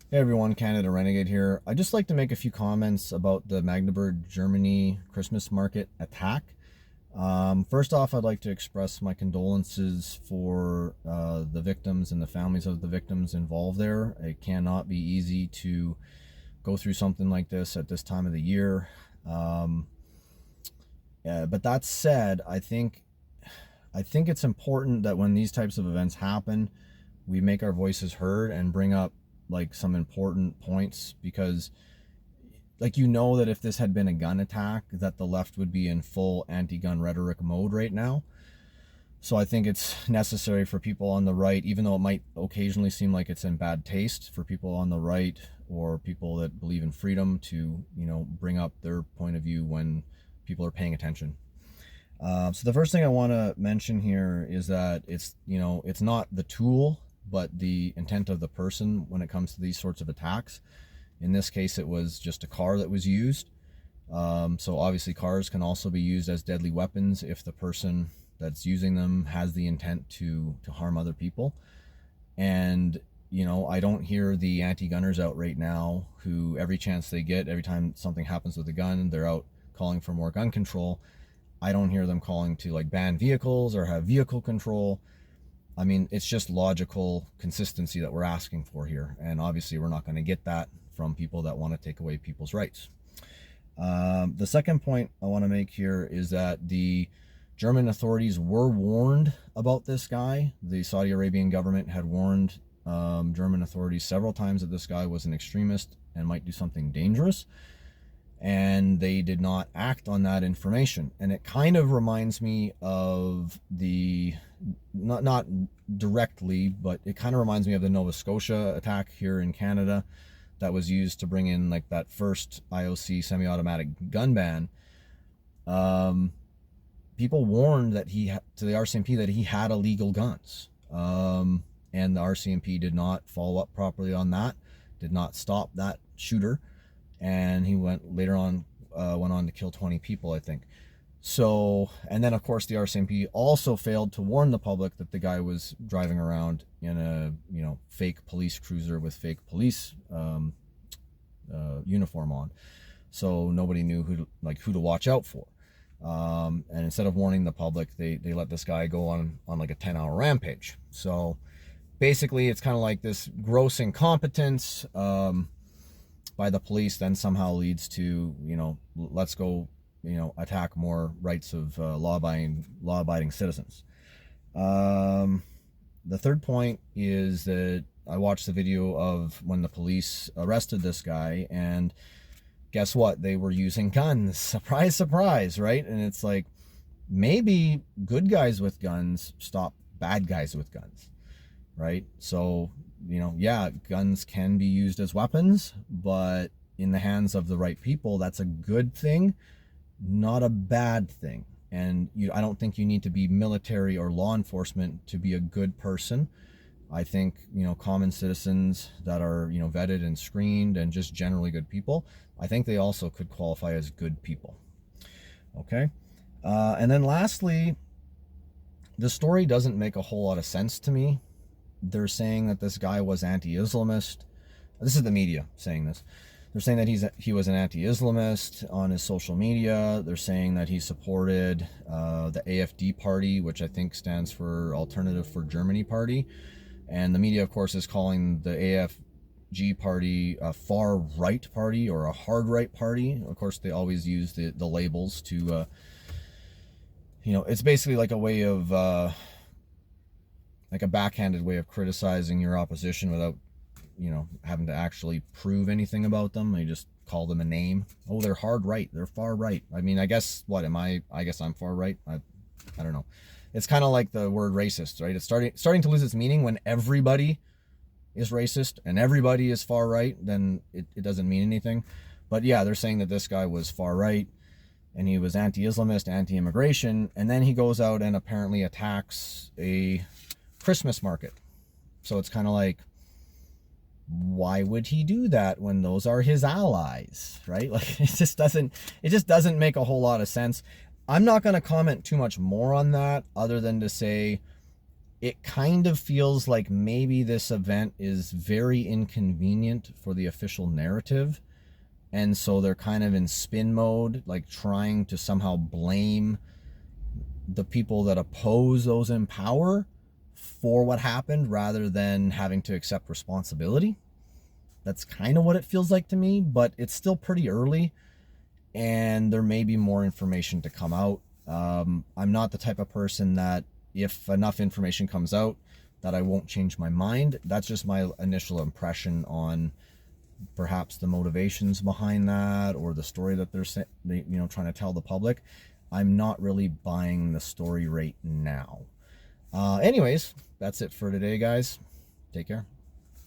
Hey everyone, Canada Renegade here. I'd just like to make a few comments about the Magdeburg, Germany Christmas Market attack. First off, I'd like to express my condolences for the victims and the families of the victims involved there. It cannot be easy to go through something like this at this time of the year. Um, but that said, I think it's important that when these types of events happen, we make our voices heard and bring up like some important points, because that if this had been a gun attack, that the left would be in full anti-gun rhetoric mode right now. So I think it's necessary for people on the right, even though it might occasionally seem like it's in bad taste for people on the right or people that believe in freedom, to bring up their point of view when people are paying attention. So the first thing I want to mention here is that it's not the tool, but the intent of the person when it comes to these sorts of attacks. In this case, it was just a car that was used. So obviously cars can also be used as deadly weapons if the person that's using them has the intent to harm other people. And I don't hear the anti-gunners out right now who, every chance they get, every time something happens with a gun, they're out calling for more gun control. I don't hear them calling to like ban vehicles or have vehicle control. I mean, it's just logical consistency that we're asking for here. And obviously we're not going to get that from people that want to take away people's rights. The second point I want to make here is that the German authorities were warned about this guy. The Saudi Arabian government had warned German authorities several times that this guy was an extremist and might do something dangerous, and they did not act on that information. And it kind of reminds me of the, not directly, but it kind of reminds me of the Nova Scotia attack here in Canada that was used to bring in like that first IOC semi-automatic gun ban. People warned that to the RCMP that he had illegal guns, and the RCMP did not follow up properly on that, did not stop that shooter, and he went on to kill 20 people, I think. So, and then of course the RCMP also failed to warn the public that the guy was driving around in a fake police cruiser with fake police uniform on, so nobody knew who to watch out for. And instead of warning the public, they let this guy go on like a 10-hour rampage. So basically it's kind of like this gross incompetence by the police then somehow leads to, let's go, attack more rights of law-abiding citizens. The third point is that I watched the video of when the police arrested this guy, and guess what? They were using guns. Surprise, surprise, right? And it's like, maybe good guys with guns stop bad guys with guns, right? So, yeah, guns can be used as weapons, but in the hands of the right people, that's a good thing, not a bad thing. And I don't think you need to be military or law enforcement to be a good person. I think, common citizens that are, vetted and screened and just generally good people, I think they also could qualify as good people. Okay. And then lastly, the story doesn't make a whole lot of sense to me. They're saying that this guy was anti-Islamist. This is the media saying this. They're saying that he was an anti-Islamist on his social media. They're saying that he supported the AfD party, which I think stands for Alternative for Germany Party. And the media, of course, is calling the AFG party a far right party or a hard right party. Of course, they always use the labels to, it's basically like a way of, like a backhanded way of criticizing your opposition without, having to actually prove anything about them. They just call them a name. Oh, they're hard right. They're far right. I mean, I guess, I guess I'm far right. I don't know. It's kind of like the word racist, right? It's starting to lose its meaning when everybody is racist and everybody is far right. Then it doesn't mean anything. But yeah, they're saying that this guy was far right and he was anti-Islamist, anti-immigration, and then he goes out and apparently attacks a Christmas market. So it's kind of like, why would he do that when those are his allies, right? Like, it just doesn't make a whole lot of sense. I'm not going to comment too much more on that, other than to say it kind of feels like maybe this event is very inconvenient for the official narrative. And so they're kind of in spin mode, like trying to somehow blame the people that oppose those in power for what happened rather than having to accept responsibility. That's kind of what it feels like to me, but it's still pretty early and there may be more information to come out. I'm not the type of person that if enough information comes out that I won't change my mind. That's just my initial impression on perhaps the motivations behind that or the story that they're trying to tell the public. I'm not really buying the story right now. Anyways, that's it for today, guys. Take care.